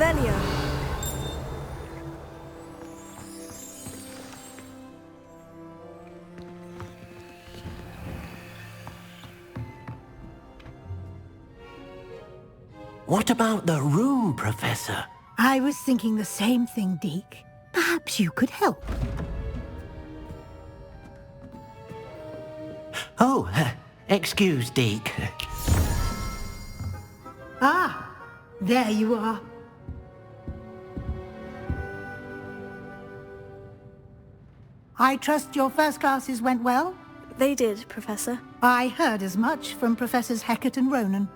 Revelio. What about the room, Professor? I was thinking the same thing, Deke. Perhaps you could help. Oh, excuse, Deke. Ah, there you are. I trust your first classes went well? They did, Professor. I heard as much from Professors Hecat and Ronan.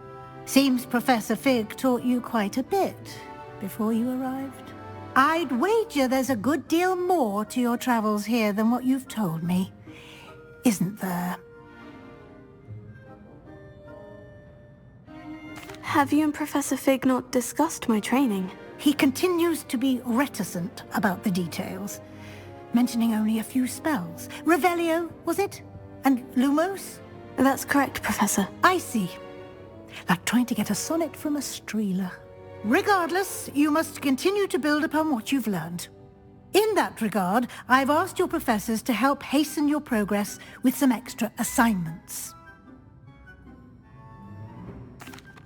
Seems Professor Fig taught you quite a bit before you arrived. I'd wager there's a good deal more to your travels here than what you've told me, isn't there? Have you and Professor Fig not discussed my training? He continues to be reticent about the details, mentioning only a few spells. Revelio, was it? And Lumos? That's correct, Professor. I see. Like trying to get a sonnet from a streeler. Regardless, you must continue to build upon what you've learned. In that regard, I've asked your professors to help hasten your progress with some extra assignments.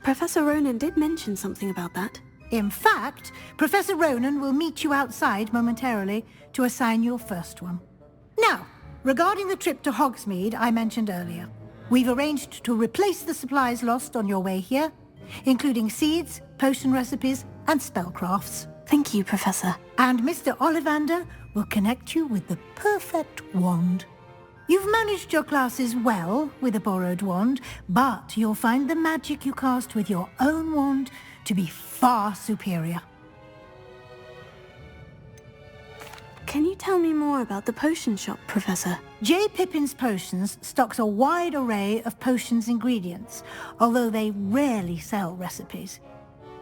Professor Ronan did mention something about that. In fact, Professor Ronan will meet you outside momentarily to assign your first one. Now, regarding the trip to Hogsmeade I mentioned earlier, we've arranged to replace the supplies lost on your way here, including seeds, potion recipes, and spellcrafts. Thank you, Professor. And Mr. Ollivander will connect you with the perfect wand. You've managed your classes well with a borrowed wand, but you'll find the magic you cast with your own wand to be far superior. Can you tell me more about the potion shop, Professor? J. Pippin's Potions stocks a wide array of potions ingredients, although they rarely sell recipes.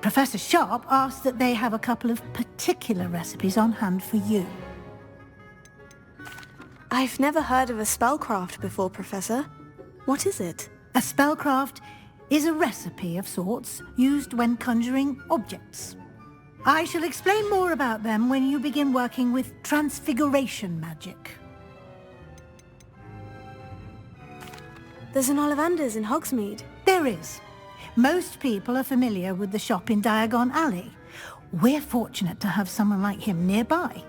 Professor Sharp asks that they have a couple of particular recipes on hand for you. I've never heard of a spellcraft before, Professor. What is it? A spellcraft is a recipe of sorts used when conjuring objects. I shall explain more about them when you begin working with transfiguration magic. There's an Ollivander's in Hogsmeade. There is. Most people are familiar with the shop in Diagon Alley. We're fortunate to have someone like him nearby.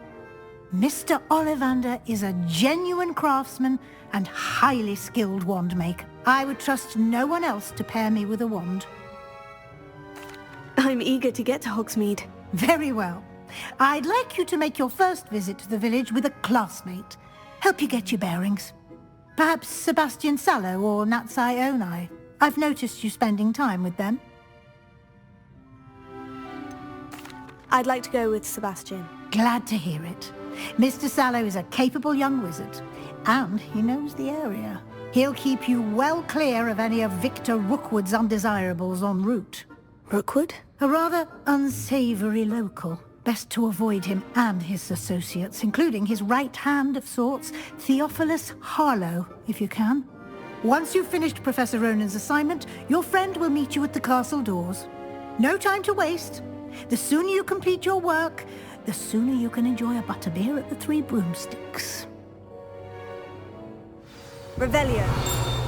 Mr. Ollivander is a genuine craftsman and highly skilled wand maker. I would trust no one else to pair me with a wand. I'm eager to get to Hogsmeade. Very well. I'd like you to make your first visit to the village with a classmate. Help you get your bearings. Perhaps Sebastian Sallow or Natsai Onai. I've noticed you spending time with them. I'd like to go with Sebastian. Glad to hear it. Mr. Sallow is a capable young wizard, and he knows the area. He'll keep you well clear of any of Victor Rookwood's undesirables en route. Rookwood? A rather unsavory local. Best to avoid him and his associates, including his right hand of sorts, Theophilus Harlow, if you can. Once you've finished Professor Ronan's assignment, your friend will meet you at the castle doors. No time to waste. The sooner you complete your work, the sooner you can enjoy a butterbeer at the Three Broomsticks. Revelio.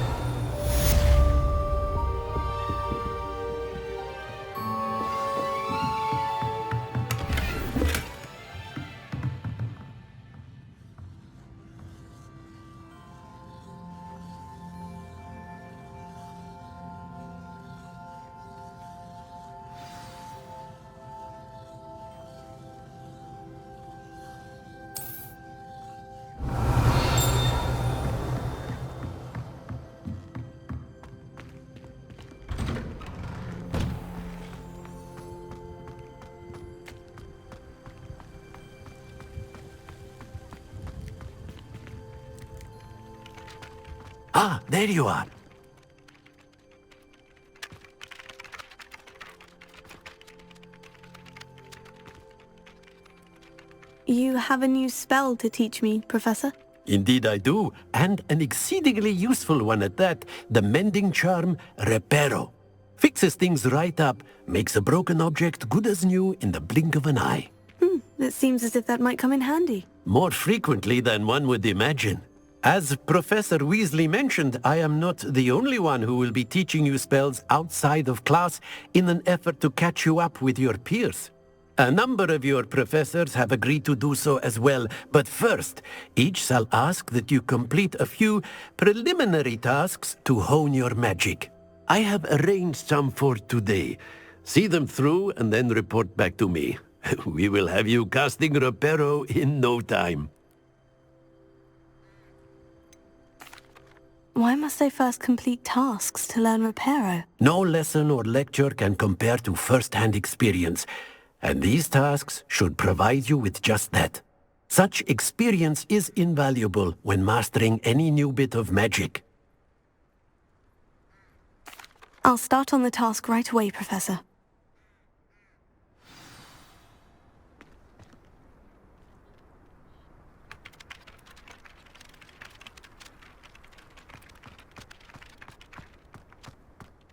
Ah, there you are. You have a new spell to teach me, Professor? Indeed I do, and an exceedingly useful one at that, the mending charm Reparo. Fixes things right up, makes a broken object good as new in the blink of an eye. It seems as if that might come in handy. More frequently than one would imagine. As Professor Weasley mentioned, I am not the only one who will be teaching you spells outside of class in an effort to catch you up with your peers. A number of your professors have agreed to do so as well, but first, each shall ask that you complete a few preliminary tasks to hone your magic. I have arranged some for today. See them through and then report back to me. We will have you casting Reparo in no time. Why must I first complete tasks to learn Reparo? No lesson or lecture can compare to first-hand experience, and these tasks should provide you with just that. Such experience is invaluable when mastering any new bit of magic. I'll start on the task right away, Professor.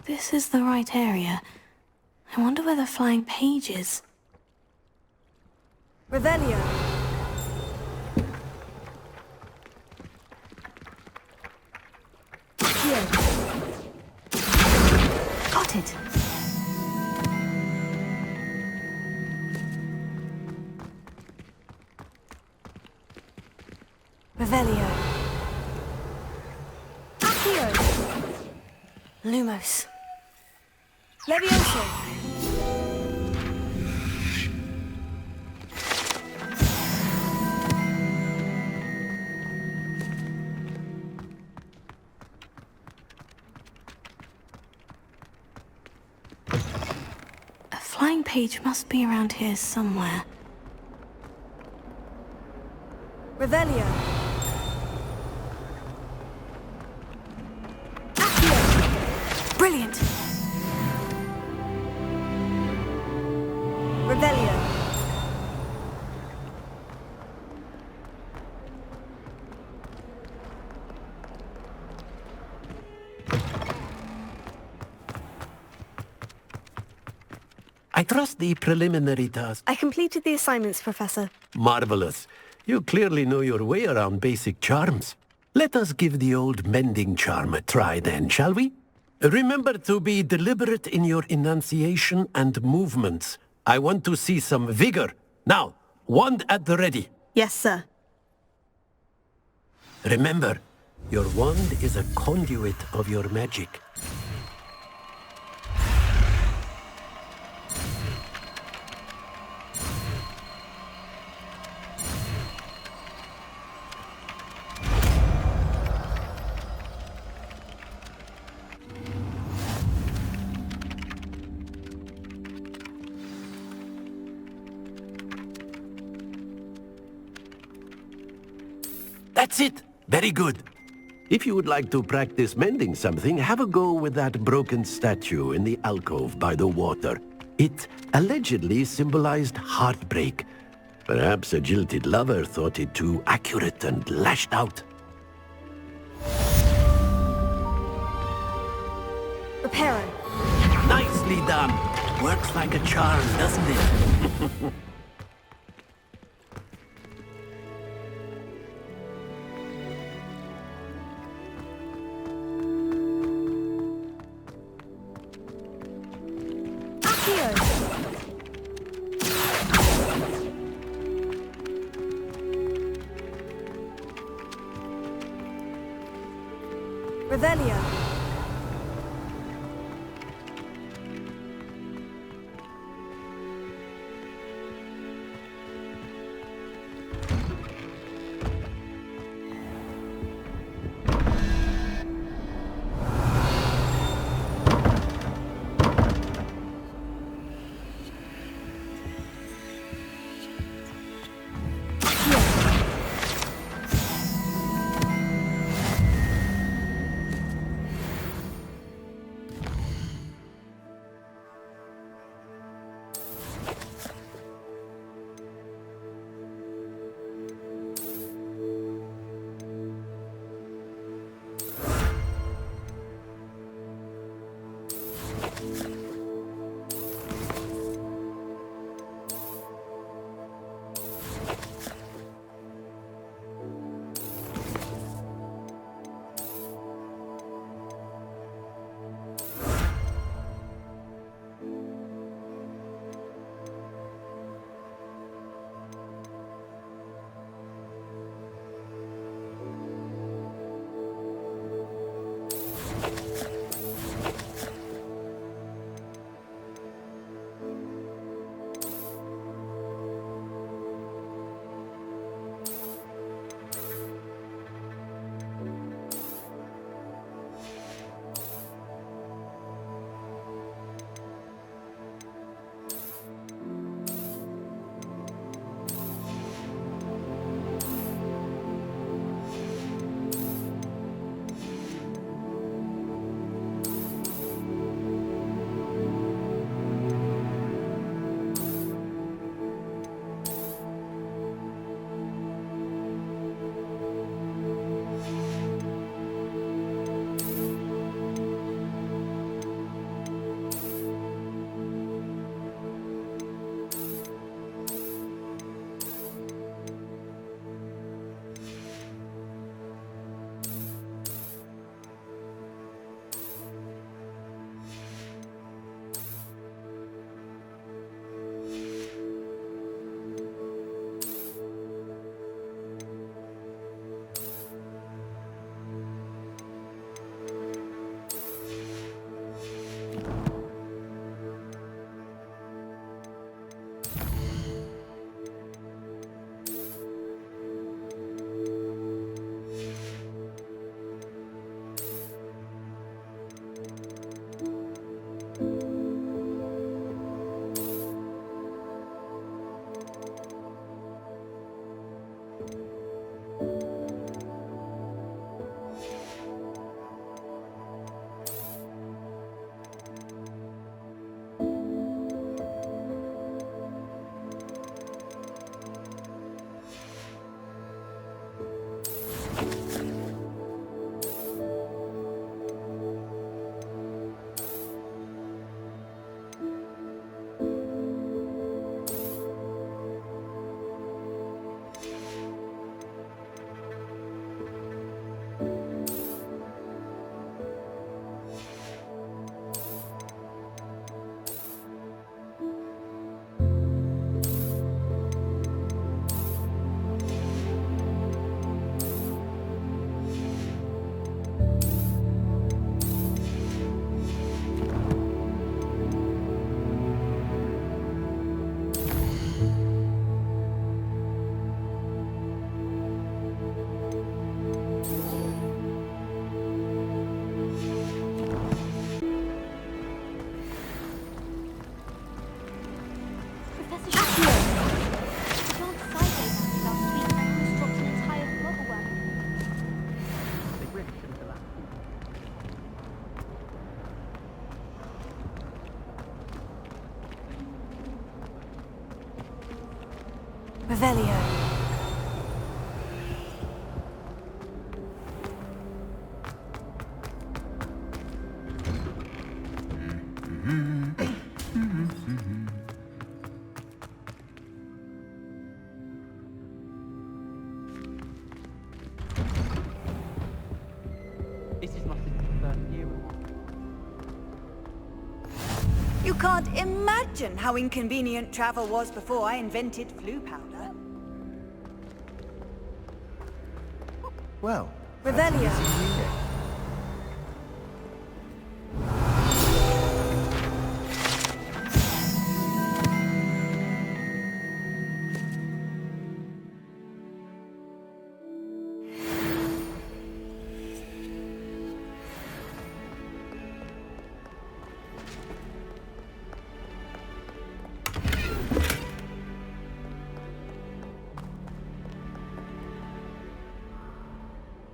This is the right area. I wonder where the flying page is. Revelio! Here. Got it! Revelio. Accio! Lumos. Levioso! A flying page must be around here somewhere. Revelio! Accio! Brilliant! Revelio! I trust the preliminary task. I completed the assignments, Professor. Marvelous. You clearly know your way around basic charms. Let us give the old mending charm a try then, shall we? Remember to be deliberate in your enunciation and movements. I want to see some vigor. Now, wand at the ready. Yes, sir. Remember, your wand is a conduit of your magic. That's it! Very good. If you would like to practice mending something, have a go with that broken statue in the alcove by the water. It allegedly symbolized heartbreak. Perhaps a jilted lover thought it too accurate and lashed out. Reparo. Nicely done! Works like a charm, doesn't it? Revelio. Revelio. This is my sister's first year with one. You can't imagine how inconvenient travel was before I invented flu powder. Well, Revelio.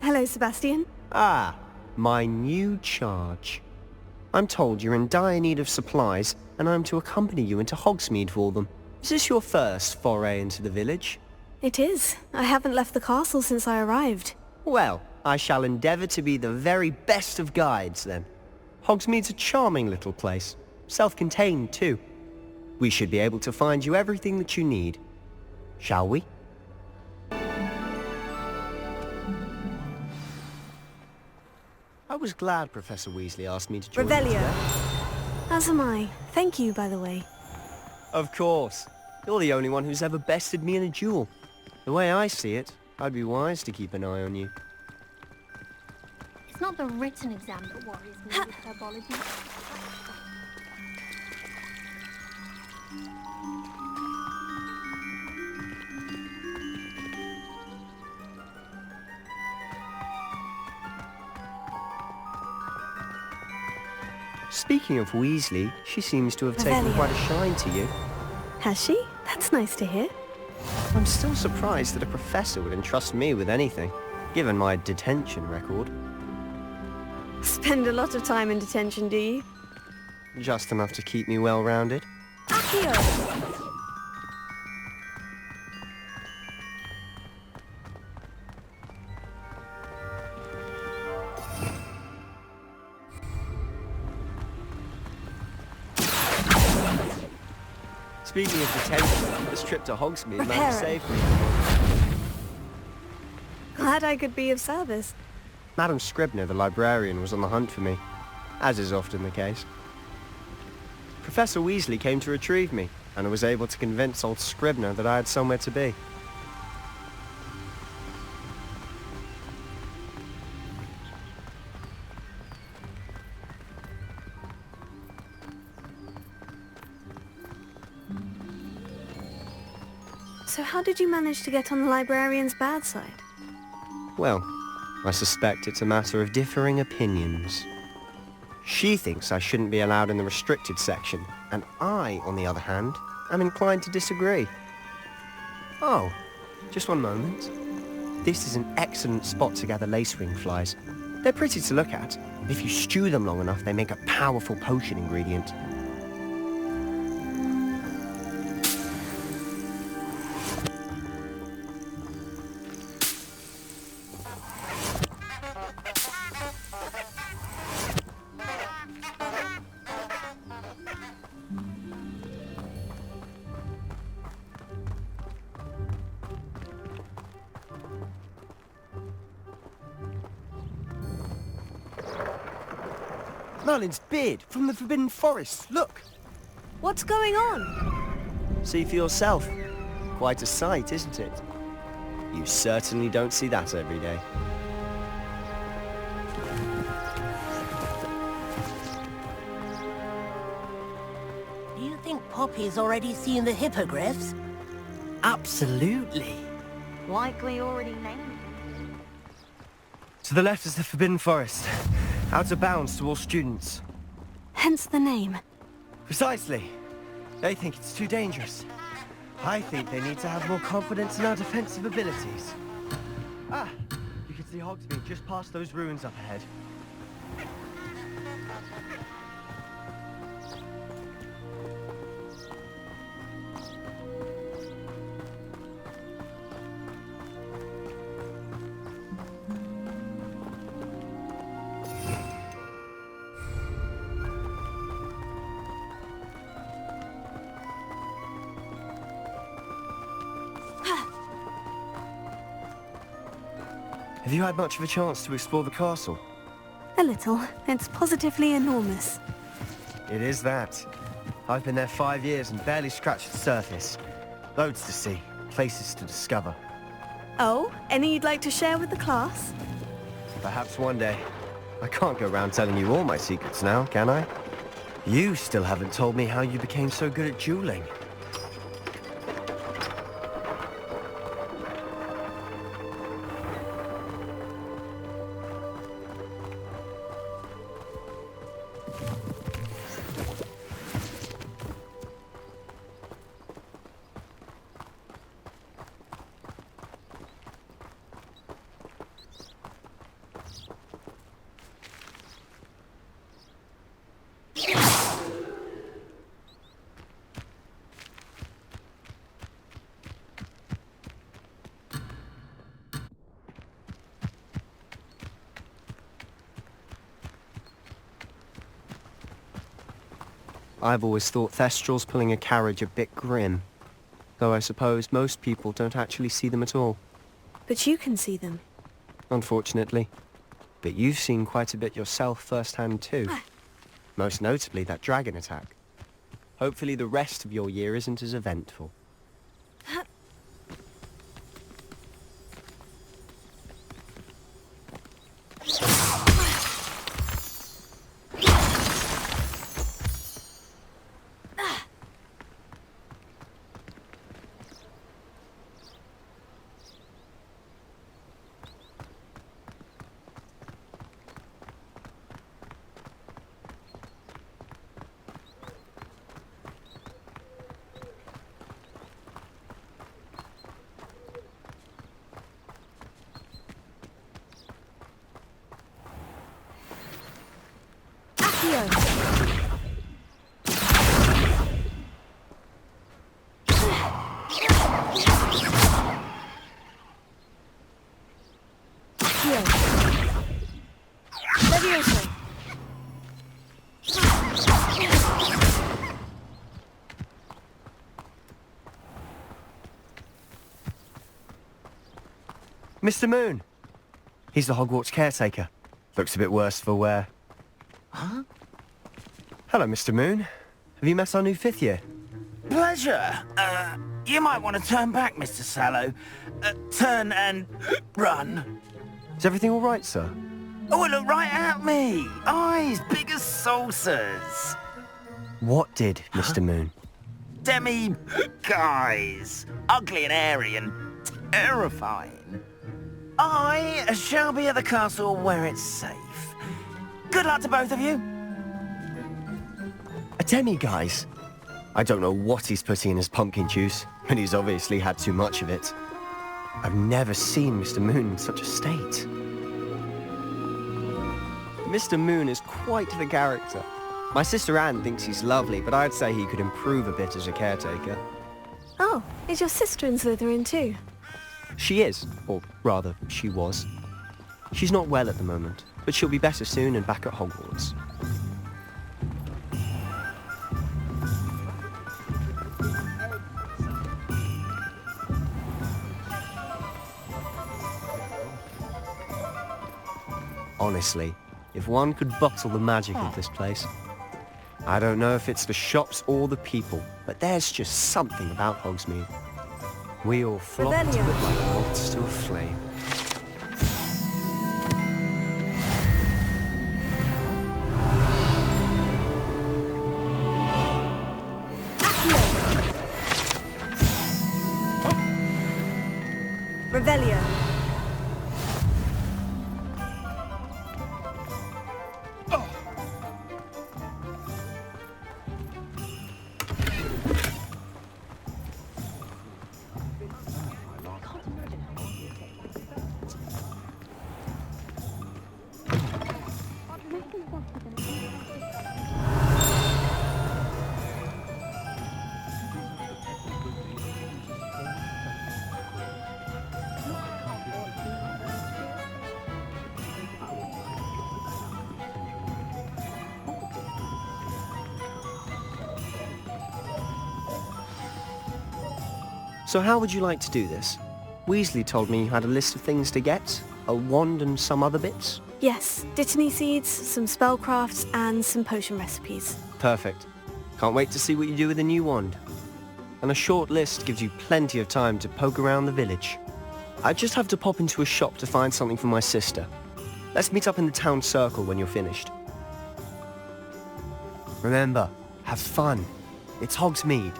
Hello, Sebastian. Ah, my new charge. I'm told you're in dire need of supplies, and I'm to accompany you into Hogsmeade for them. Is this your first foray into the village? It is. I haven't left the castle since I arrived. Well, I shall endeavour to be the very best of guides, then. Hogsmeade's a charming little place. Self-contained, too. We should be able to find you everything that you need. Shall we? I was glad Professor Weasley asked me to join you Revelio. today. As am I. Thank you, by the way. Of course. You're the only one who's ever bested me in a duel. The way I see it, I'd be wise to keep an eye on you. It's not the written exam that worries me with herbology. Speaking of Weasley, she seems to have taken Revelio. quite a shine to you. Has she? That's nice to hear. I'm still surprised that a professor would entrust me with anything, given my detention record. Spend a lot of time in detention, do you? Just enough to keep me well-rounded. Accio! Speaking of detention, this trip to Hogsmeade might Prepare have it. saved me. Glad I could be of service. Madam Scribner, the librarian, was on the hunt for me, as is often the case. Professor Weasley came to retrieve me, and I was able to convince old Scribner that I had somewhere to be. So how did you manage to get on the librarian's bad side? Well, I suspect it's a matter of differing opinions. She thinks I shouldn't be allowed in the restricted section, and I, on the other hand, am inclined to disagree. Oh, just one moment. This is an excellent spot to gather lacewing flies. They're pretty to look at. If you stew them long enough, they make a powerful potion ingredient. Merlin's beard from the Forbidden Forest, look! What's going on? See for yourself. Quite a sight, isn't it? You certainly don't see that every day. Do you think Poppy's already seen the hippogriffs? Absolutely. Like we already named it. To the left is the Forbidden Forest. Out of bounds to all students. Hence the name. Precisely. They think it's too dangerous. I think they need to have more confidence in our defensive abilities. Ah, you can see Hogsmeade just past those ruins up ahead. Have you had much of a chance to explore the castle? A little. It's positively enormous. It is that. I've been there 5 years and barely scratched the surface. Loads to see, places to discover. Oh, any you'd like to share with the class? Perhaps one day. I can't go around telling you all my secrets now, can I? You still haven't told me how you became so good at dueling. I've always thought Thestrals pulling a carriage a bit grim. Though I suppose most people don't actually see them at all. But you can see them. Unfortunately. But you've seen quite a bit yourself firsthand too. Most notably that dragon attack. Hopefully the rest of your year isn't as eventful. Mr. Moon! He's the Hogwarts caretaker. Looks a bit worse for wear. Huh? Hello, Mr. Moon. Have you met our new 5th year? Pleasure. You might want to turn back, Mr. Sallow. Turn and run. Is everything all right, sir? Oh, look right at me. Eyes big as saucers. What did, Mr. Moon? Guys. Ugly and airy and terrifying. I shall be at the castle where it's safe. Good luck to both of you. A demi-guise? I don't know what he's putting in his pumpkin juice, but he's obviously had too much of it. I've never seen Mr. Moon in such a state. Mr. Moon is quite the character. My sister Anne thinks he's lovely, but I'd say he could improve a bit as a caretaker. Oh, is your sister in Slytherin too? She is, or rather, she was. She's not well at the moment, but she'll be better soon and back at Hogwarts. Honestly, If one could bottle the magic of this place. I don't know if it's the shops or the people, but there's just something about Hogsmeade. We all flock to it like moths to a flame. Revelio. So how would you like to do this? Weasley told me you had a list of things to get, a wand and some other bits. Yes, dittany seeds, some spellcrafts, and some potion recipes. Perfect. Can't wait to see what you do with the new wand. And a short list gives you plenty of time to poke around the village. I just have to pop into a shop to find something for my sister. Let's meet up in the town circle when you're finished. Remember, have fun. It's Hogsmeade.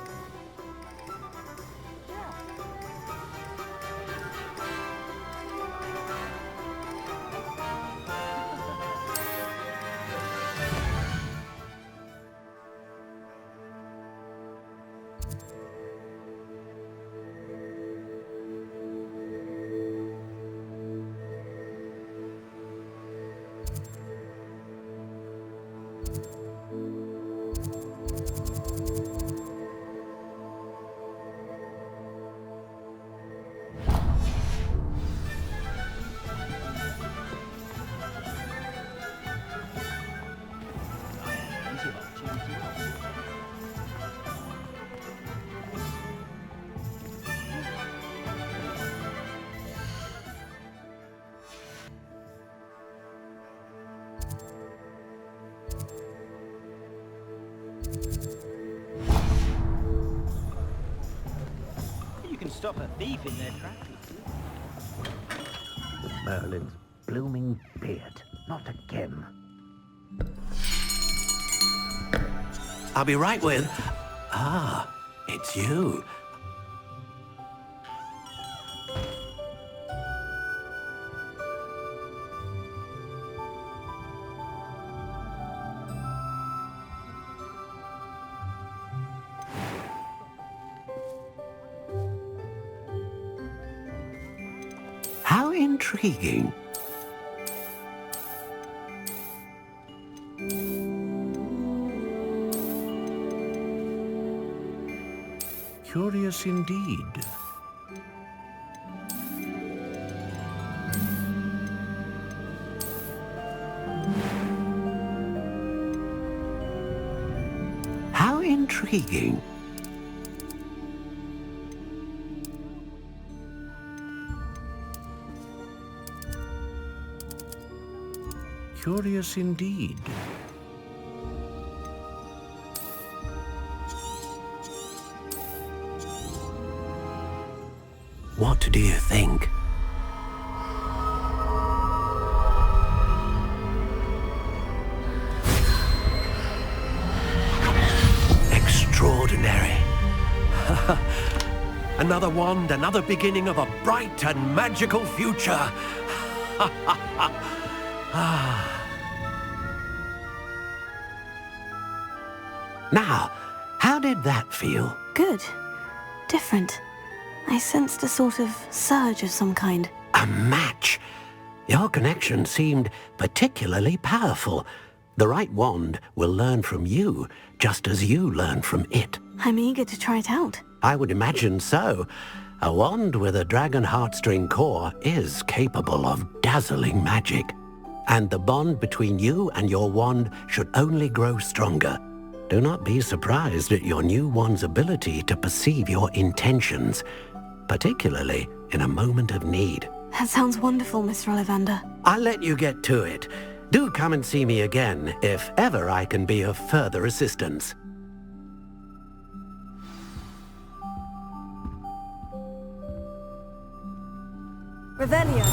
You can stop a thief in their tracks. Merlin's blooming beard. Not again. I'll be right with... Ah, it's you. How intriguing. Curious indeed. How intriguing. Curious indeed. What do you think? Extraordinary. Another wand, another beginning of a bright and magical future. Now, how did that feel? Good. Different. I sensed a sort of surge of some kind. A match. Your connection seemed particularly powerful. The right wand will learn from you, just as you learn from it. I'm eager to try it out. I would imagine so. A wand with a dragon heartstring core is capable of dazzling magic. And the bond between you and your wand should only grow stronger. Do not be surprised at your new wand's ability to perceive your intentions, particularly in a moment of need. That sounds wonderful, Mr. Ollivander. I'll let you get to it. Do come and see me again if ever I can be of further assistance. Revelio.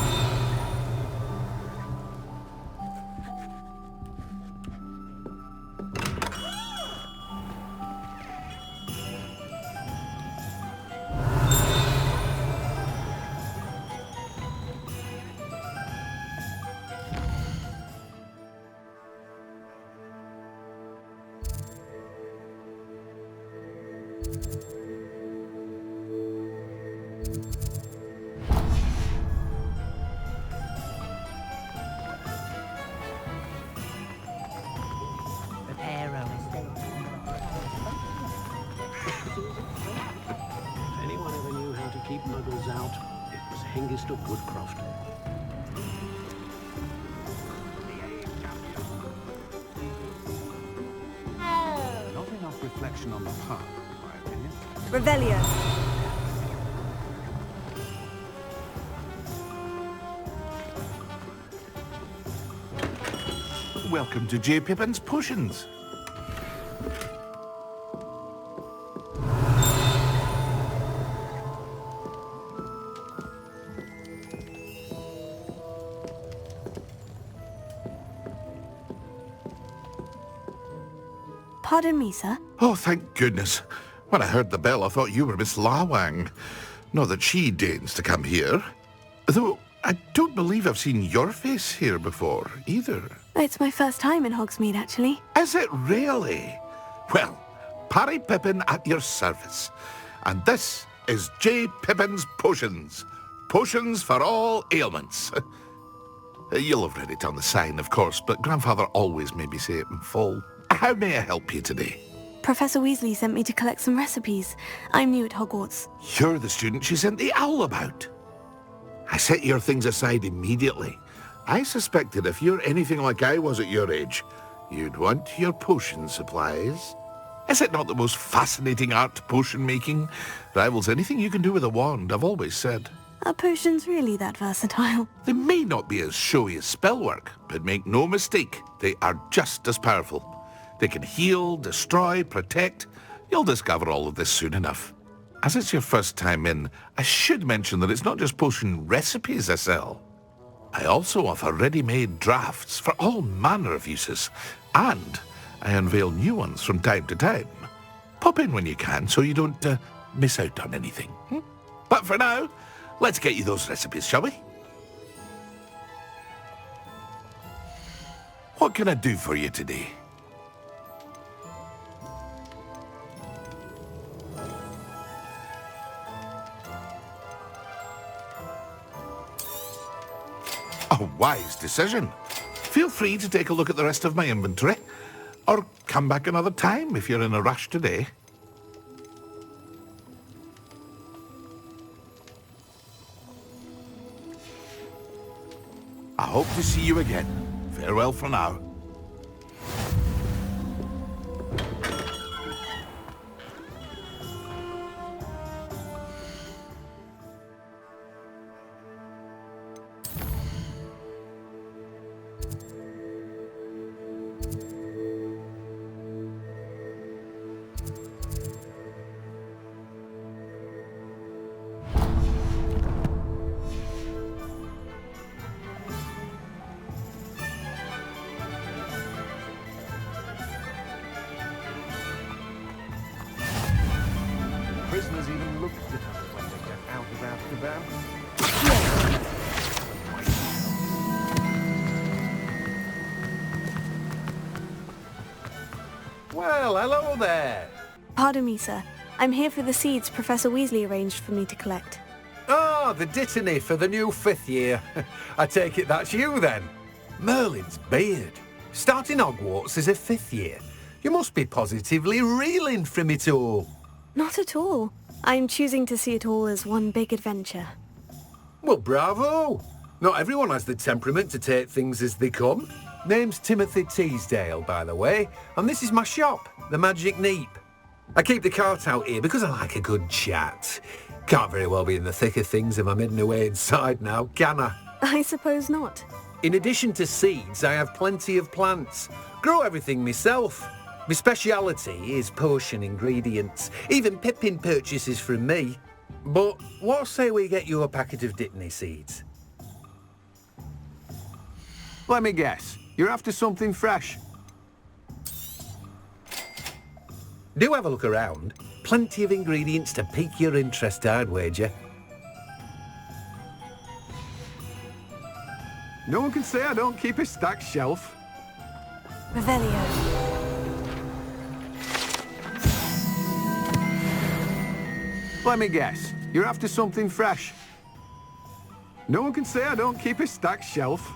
If anyone ever knew how to keep muggles out, it was Hengist of Woodcraft. Not enough reflection on the park, in my opinion. Revelio. Welcome to J. Pippin's Potions. Pardon me, sir. Oh, thank goodness. When I heard the bell, I thought you were Miss Lawang. Not that she deigns to come here. Though, I don't believe I've seen your face here before, either. It's my first time in Hogsmeade, actually. Is it really? Well, Parry Pippin at your service. And this is J. Pippin's Potions. Potions for all ailments. You'll have read it on the sign, of course, but Grandfather always made me say it in full. How may I help you today? Professor Weasley sent me to collect some recipes. I'm new at Hogwarts. You're the student she sent the owl about. I set your things aside immediately. I suspected if you're anything like I was at your age, you'd want your potion supplies. Is it not the most fascinating art, potion making? Rivals anything you can do with a wand, I've always said. Are potions really that versatile? They may not be as showy as spellwork, but make no mistake, they are just as powerful. They can heal, destroy, protect. You'll discover all of this soon enough. As it's your first time in, I should mention that it's not just potion recipes I sell. I also offer ready-made drafts for all manner of uses, and I unveil new ones from time to time. Pop in when you can so you don't miss out on anything. But for now, let's get you those recipes, shall we? What can I do for you today? A wise decision. Feel free to take a look at the rest of my inventory, or come back another time if you're in a rush today. I hope to see you again. Farewell for now. Prisoners even look different when they get out of Azkaban. Well, hello there. Pardon me, sir. I'm here for the seeds Professor Weasley arranged for me to collect. Ah, the dittany for the new 5th year. I take it that's you then. Merlin's beard. Starting Hogwarts as a 5th year. You must be positively reeling from it all. Not at all. I'm choosing to see it all as one big adventure. Well, bravo. Not everyone has the temperament to take things as they come. Name's Timothy Teasdale, by the way, and this is my shop, the Magic Neep. I keep the cart out here because I like a good chat. Can't very well be in the thick of things if I'm hidden away inside now, can I? I suppose not. In addition to seeds, I have plenty of plants. Grow everything myself. My speciality is potion ingredients. Even Pippin purchases from me. But what say we get you a packet of Dittany seeds? Let me guess. You're after something fresh. Do have a look around. Plenty of ingredients to pique your interest, I'd wager. No one can say I don't keep a stacked shelf. Revelio. Let me guess. You're after something fresh. No one can say I don't keep a stacked shelf.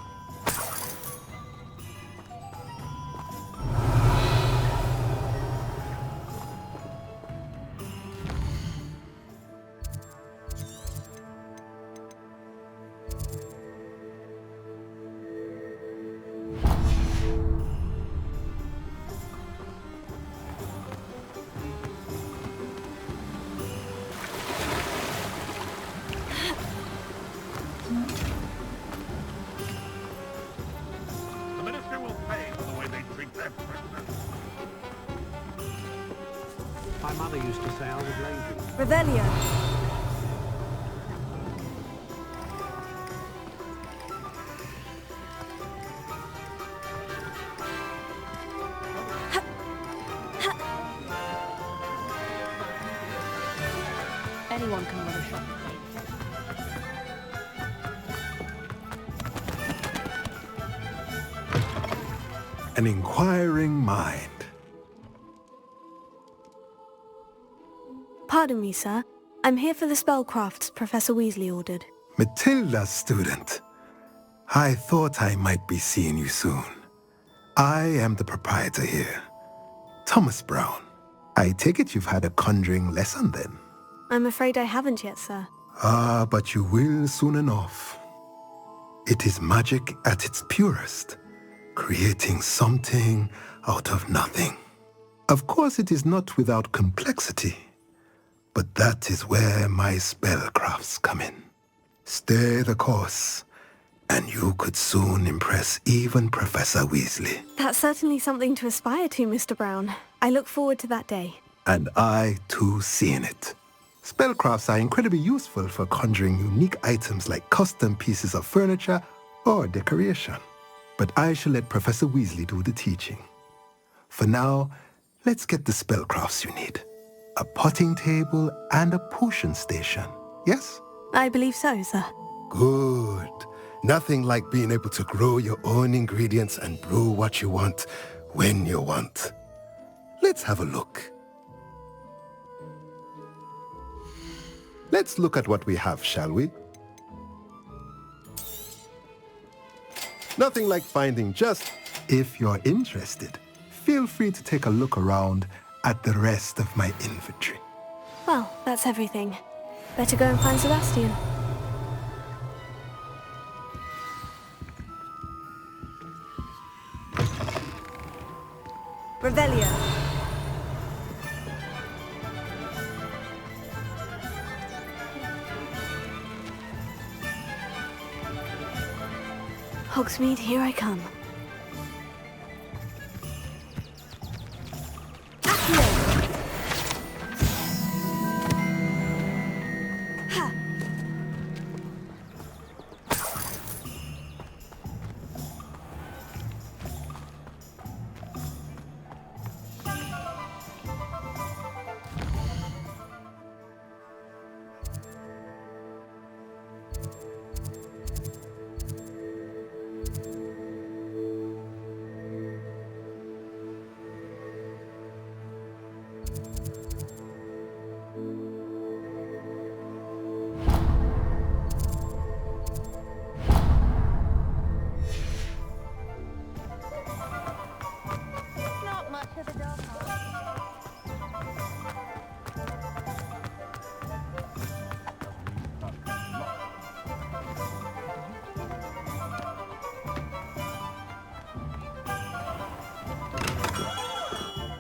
My mother used to say I was lazy. Revelio. Anyone can run a shop. An inquiring mind. Pardon me, sir. I'm here for the spellcrafts Professor Weasley ordered. Matilda's student. I thought I might be seeing you soon. I am the proprietor here, Thomas Brown. I take it you've had a conjuring lesson then? I'm afraid I haven't yet, sir. Ah, but you will soon enough. It is magic at its purest, creating something out of nothing. Of course, it is not without complexity, but that is where my spellcrafts come in. Stay the course, and you could soon impress even Professor Weasley. That's certainly something to aspire to, Mr. Brown. I look forward to that day. And I, too, seeing it. Spellcrafts are incredibly useful for conjuring unique items like custom pieces of furniture or decoration. But I shall let Professor Weasley do the teaching. For now, let's get the spellcrafts you need. A potting table and a potion station, yes? I believe so, sir. Good. Nothing like being able to grow your own ingredients and brew what you want when you want. Let's have a look. Let's look at what we have, shall we? Nothing like finding just... If you're interested, feel free to take a look around at the rest of my inventory. Well, that's everything. Better go and find Sebastian. Revelio. Hogsmeade, here I come.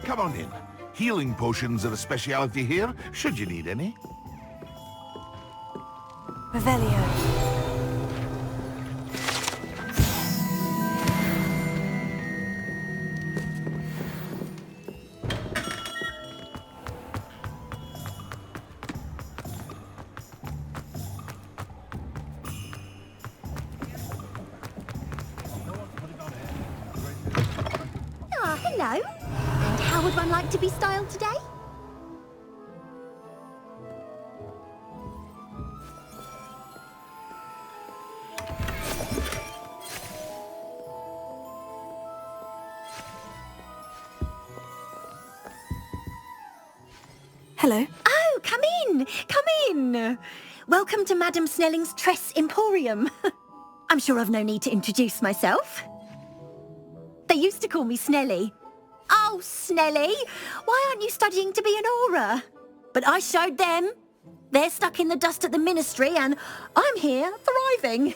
Come on in. Healing potions are a speciality here, should you need any. Revelio. Hello. And how would one like to be styled today? Hello. Oh, come in. Come in. Welcome to Madame Snelling's Tress Emporium. I'm sure I've no need to introduce myself. They used to call me Snelly. Oh, Snelly, why aren't you studying to be an aura? But I showed them. They're stuck in the dust at the ministry and I'm here thriving.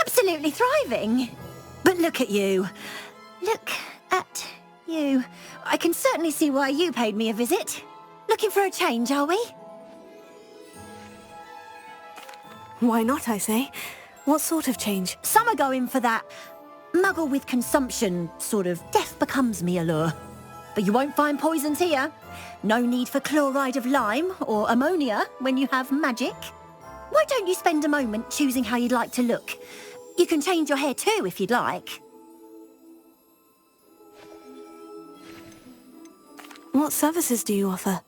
Absolutely thriving. But look at you. Look at you. I can certainly see why you paid me a visit. Looking for a change, are we? Why not, I say? What sort of change? Some are going for that muggle with consumption, sort of death becomes me allure. But you won't find poisons here. No need for chloride of lime or ammonia when you have magic. Why don't you spend a moment choosing how you'd like to look? You can change your hair too if you'd like. What services do you offer?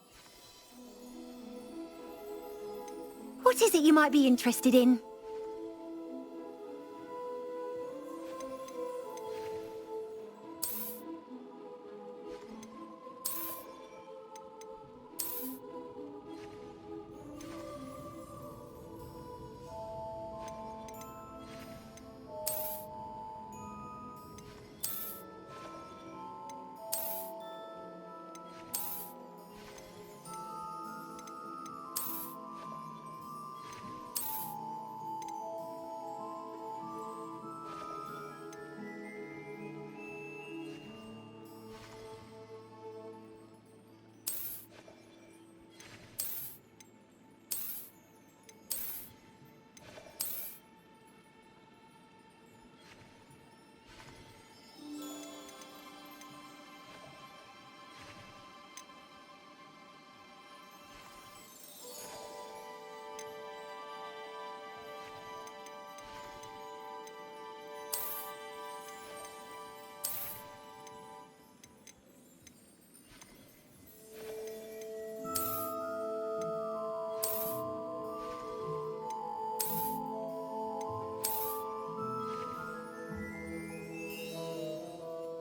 What is it you might be interested in?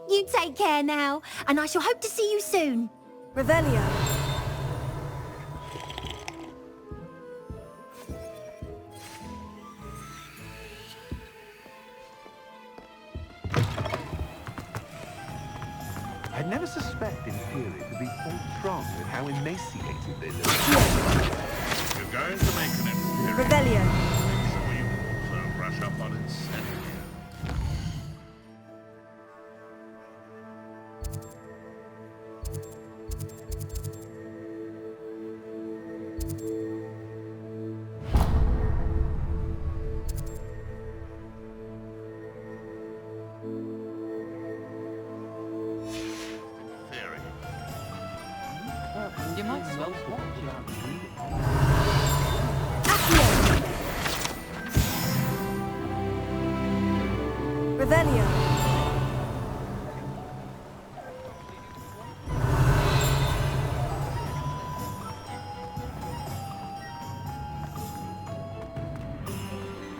You take care now, and I shall hope to see you soon. Revelio. I'd never suspect Imperial to be full-tron with how emaciated they look. You're going to make an Imperial. Revelio. Make sure you also brush up on its etiquette. You might smell what? Revelio.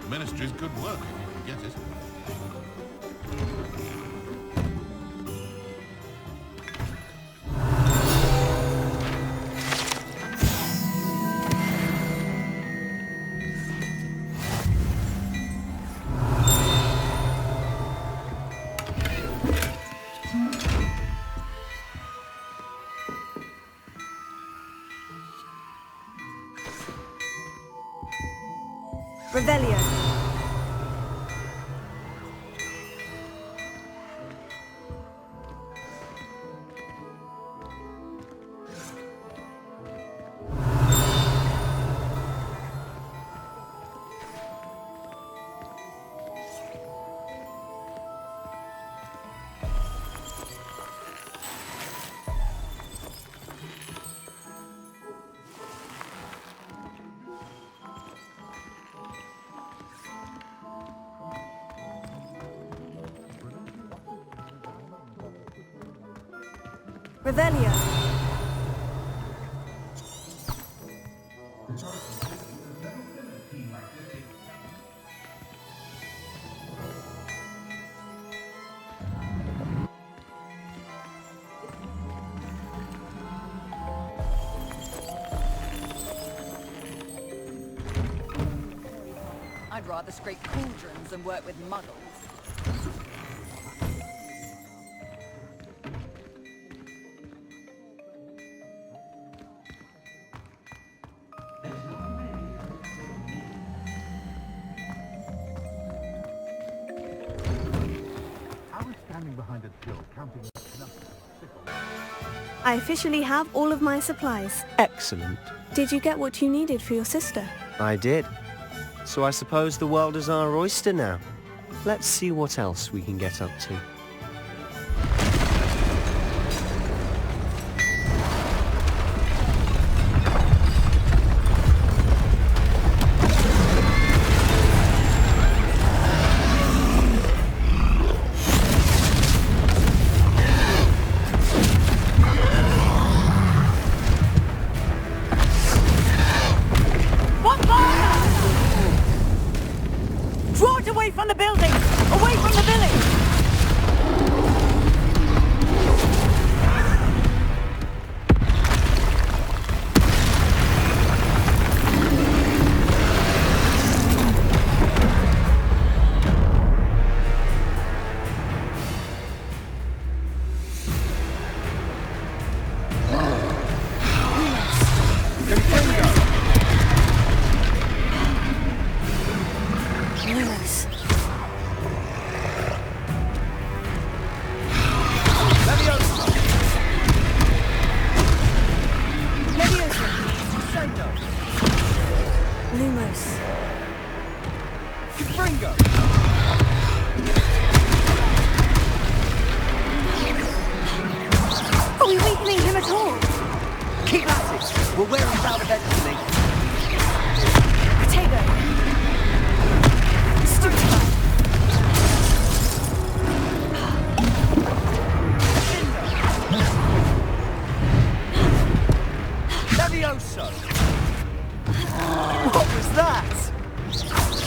The Ministry's good work, if you can get it. Revelio. Revelio. I'd rather scrape cauldrons than work with muggles. I was standing behind a till counting I officially have all of my supplies. Excellent. Did you get what you needed for your sister? I did. So I suppose the world is our oyster now. Let's see what else we can get up to. Draw it away from the building! Away from the village! Are we weakening him at all? Keep at it! We'll wear him down eventually. Potato! Stupefy! Levioso! What was that?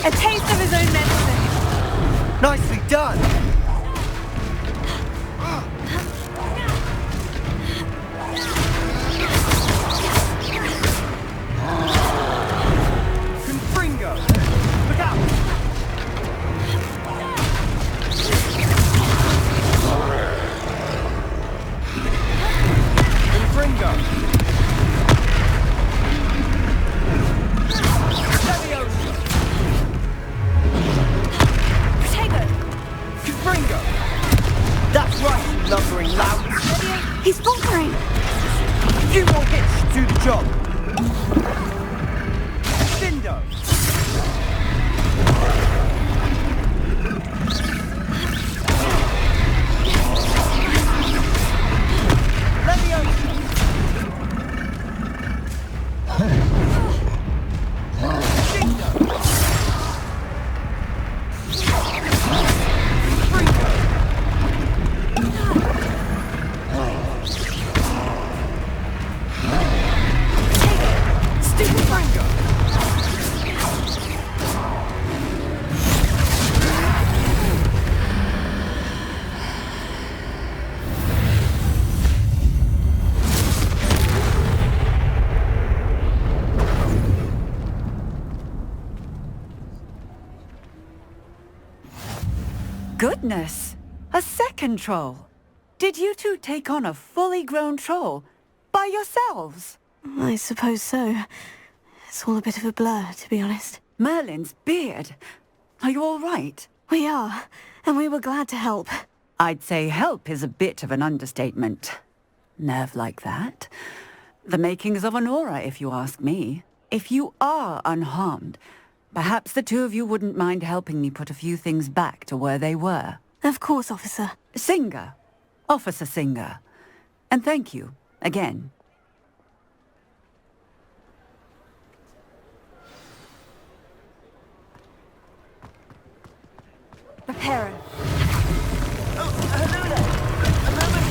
A taste of his own medicine. Nicely done! Confringo! Look out! Confringo! Levioso! Potato! Confringo! That's right, you lumbering lout! He's faltering! Few more hits to do the job! Cindo! Levioso! Cindo! Confringo! Stupid Franco! Goodness! A second troll! Did you two take on a fully grown troll? By yourselves? I suppose so. It's all a bit of a blur, to be honest. Merlin's beard! Are you all right? We are, and we were glad to help. I'd say help is a bit of an understatement. Nerve like that? The makings of an aura, if you ask me. If you are unharmed, perhaps the two of you wouldn't mind helping me put a few things back to where they were. Of course, officer. Singer. Officer Singer. And thank you, again. Prepare. Oh, hello there! A moment!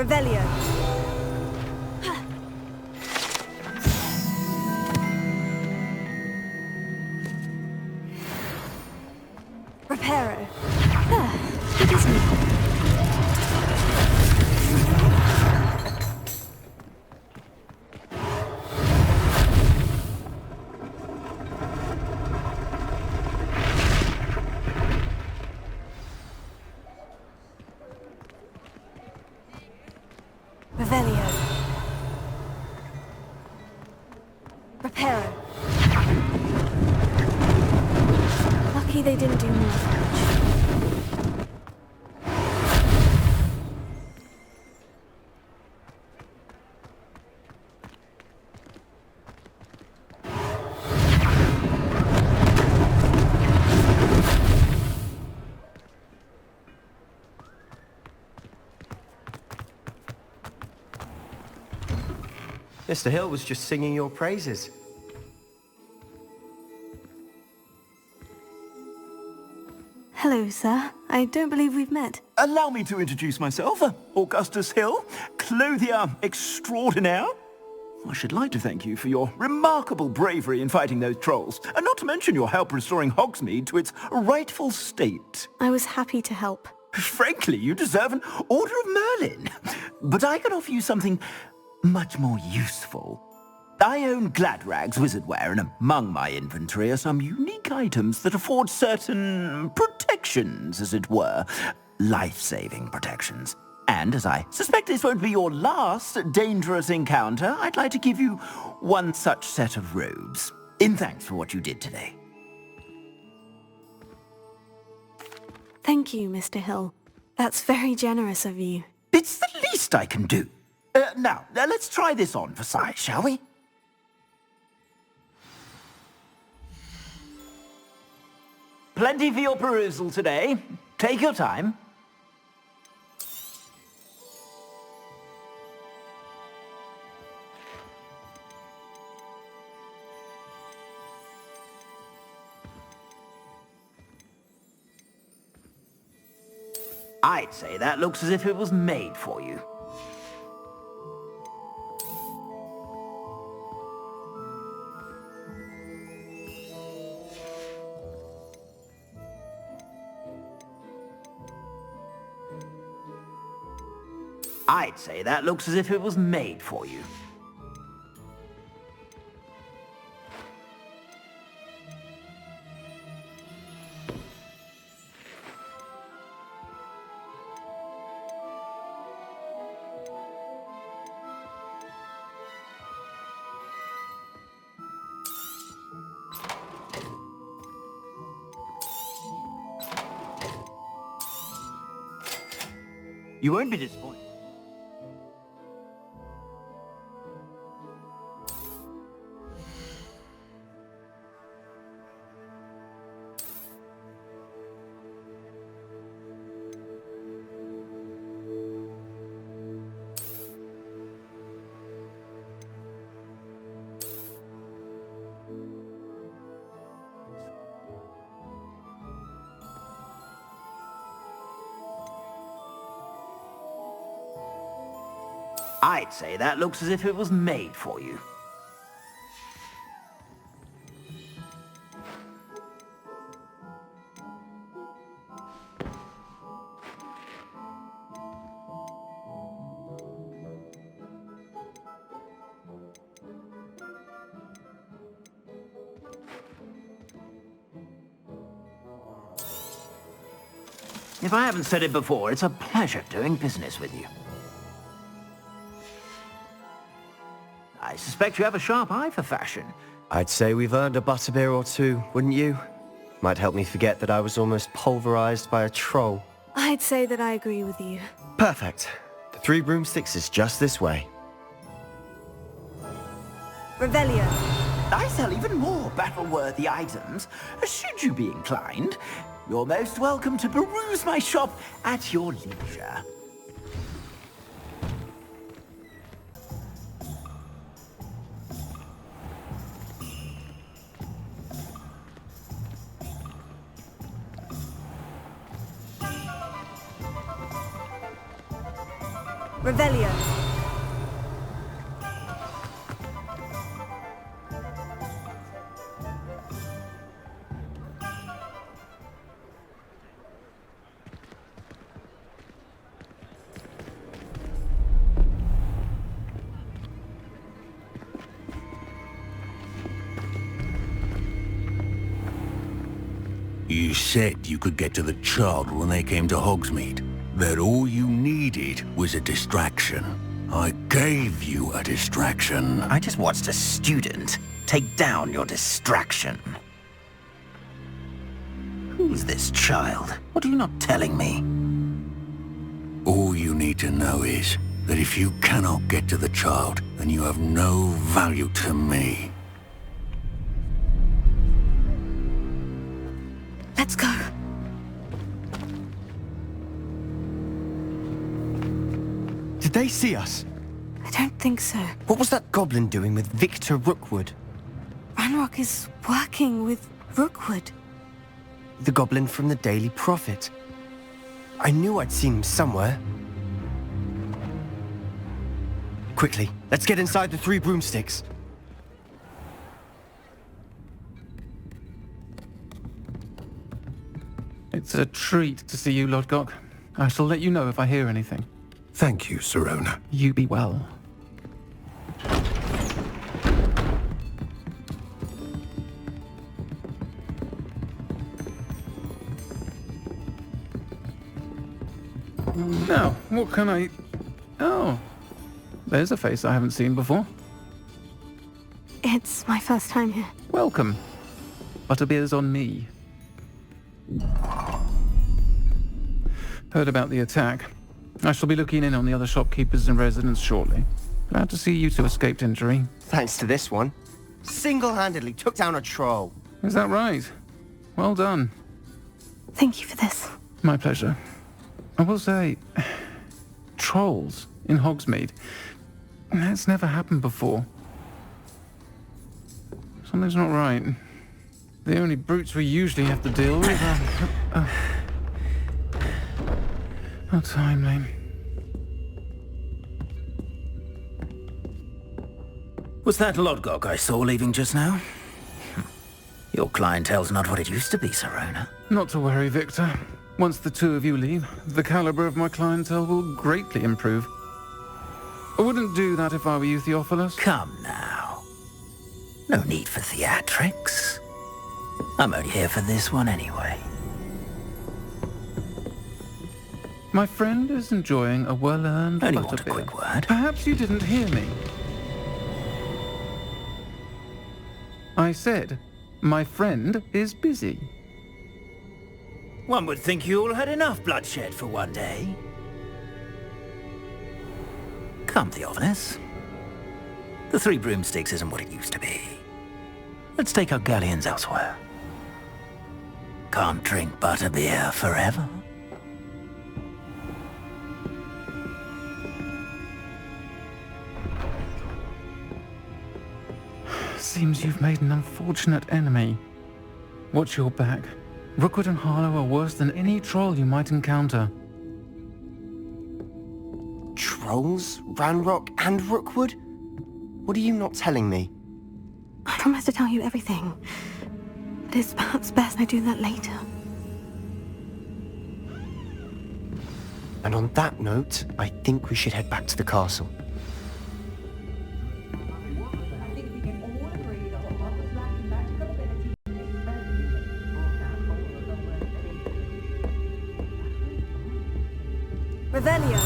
Revelio. Reparo. There, it is me. Revelio. Reparo. Lucky they didn't do more damage. Mr. Hill was just singing your praises. Hello, sir. I don't believe we've met. Allow me to introduce myself. Augustus Hill, clothier extraordinaire. I should like to thank you for your remarkable bravery in fighting those trolls, and not to mention your help restoring Hogsmeade to its rightful state. I was happy to help. Frankly, you deserve an Order of Merlin. But I can offer you something much more useful. I own Gladrag's wizardware, and among my inventory are some unique items that afford certain protections, as it were. Life-saving protections. And as I suspect this won't be your last dangerous encounter, I'd like to give you one such set of robes, in thanks for what you did today. Thank you, Mr. Hill. That's very generous of you. It's the least I can do. Now, let's try this on for size, shall we? Plenty for your perusal today. Take your time. I'd say that looks as if it was made for you. I'd say that looks as if it was made for you. You won't be disappointed. I'd say that looks as if it was made for you. If I haven't said it before, it's a pleasure doing business with you. I suspect you have a sharp eye for fashion. I'd say we've earned a butterbeer or two, wouldn't you? Might help me forget that I was almost pulverized by a troll. I'd say that I agree with you. Perfect. The 3 broomsticks is just this way. Revelio. I sell even more battle-worthy items. Should you be inclined, you're most welcome to peruse my shop at your leisure. Revelio. You said you could get to the child when they came to Hogsmeade. That all you needed was a distraction. I gave you a distraction. I just watched a student take down your distraction. Who's this child? What are you not telling me? All you need to know is that if you cannot get to the child, then you have no value to me. Let's go. Did they see us? I don't think so. What was that goblin doing with Victor Rookwood? Ranrock is working with Rookwood. The goblin from the Daily Prophet. I knew I'd seen him somewhere. Quickly, let's get inside the 3 broomsticks. It's a treat to see you, Lodgok. I shall let you know if I hear anything. Thank you, Sirona. You be well. Now, what can I... Oh, there's a face I haven't seen before. It's my first time here. Welcome. Butterbeer's on me. Heard about the attack. I shall be looking in on the other shopkeepers and residents shortly. Glad to see you two escaped injury. Thanks to this one. Single-handedly took down a troll. Is that right? Well done. Thank you for this. My pleasure. I will say, trolls in Hogsmeade. That's never happened before. Something's not right. The only brutes we usually have to deal with are... How timely. Was that Lodgok I saw leaving just now? Your clientele's not what it used to be, Sirona. Not to worry, Victor. Once the two of you leave, the caliber of my clientele will greatly improve. I wouldn't do that if I were you, Theophilus. Come now. No need for theatrics. I'm only here for this one anyway. My friend is enjoying a well-earned Only want a butterbeer. quick word. Perhaps you didn't hear me. I said, my friend is busy. One would think you all had enough bloodshed for one day. Come, Theophilus. The 3 broomsticks isn't what it used to be. Let's take our galleons elsewhere. Can't drink butterbeer forever. Seems you've made an unfortunate enemy. Watch your back. Rookwood and Harlow are worse than any troll you might encounter. Trolls? Ranrock and Rookwood? What are you not telling me? I promise to tell you everything. But it's perhaps best I do that later. And on that note, I think we should head back to the castle. Revelio.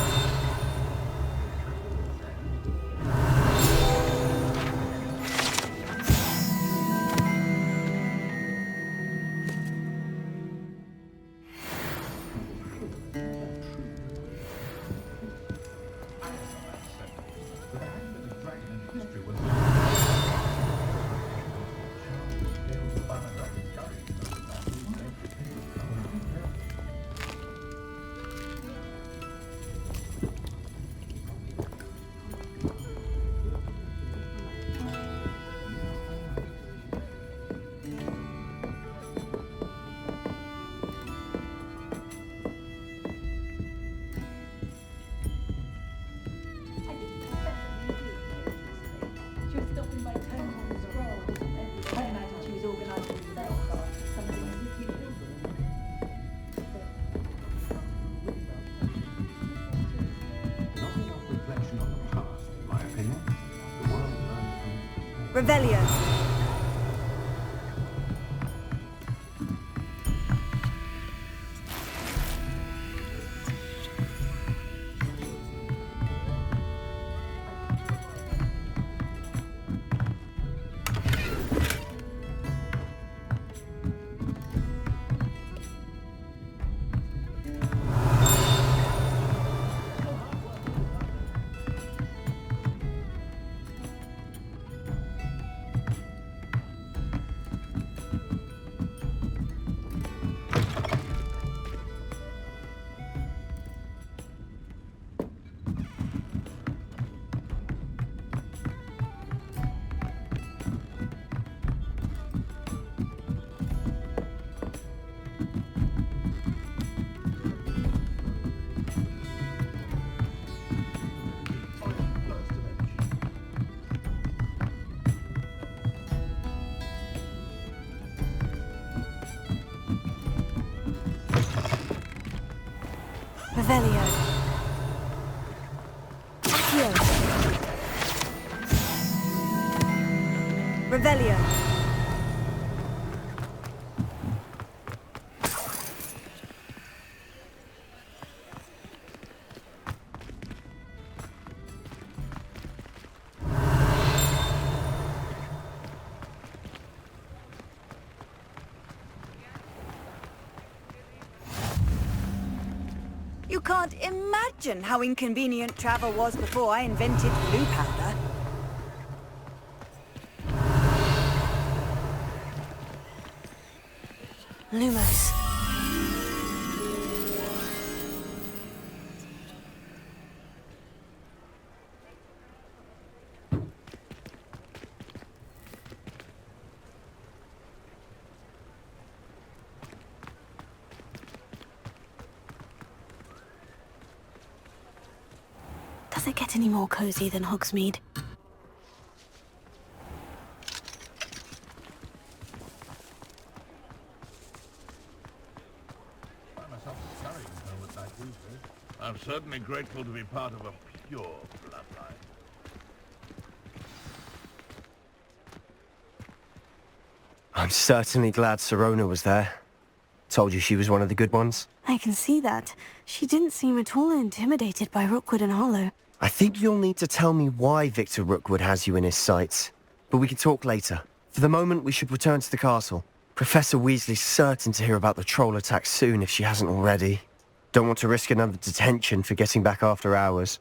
Revelio. Revelio. Accio. Revelio. You can't imagine how inconvenient travel was before I invented blue powder. Lumos. Does it get any more cozy than Hogsmeade? I'm certainly grateful to be part of a pure bloodline. I'm certainly glad Sirona was there. Told you she was one of the good ones. I can see that. She didn't seem at all intimidated by Rookwood and Harlow. I think you'll need to tell me why Victor Rookwood has you in his sights. But we can talk later. For the moment, we should return to the castle. Professor Weasley's certain to hear about the troll attack soon if she hasn't already. Don't want to risk another detention for getting back after hours.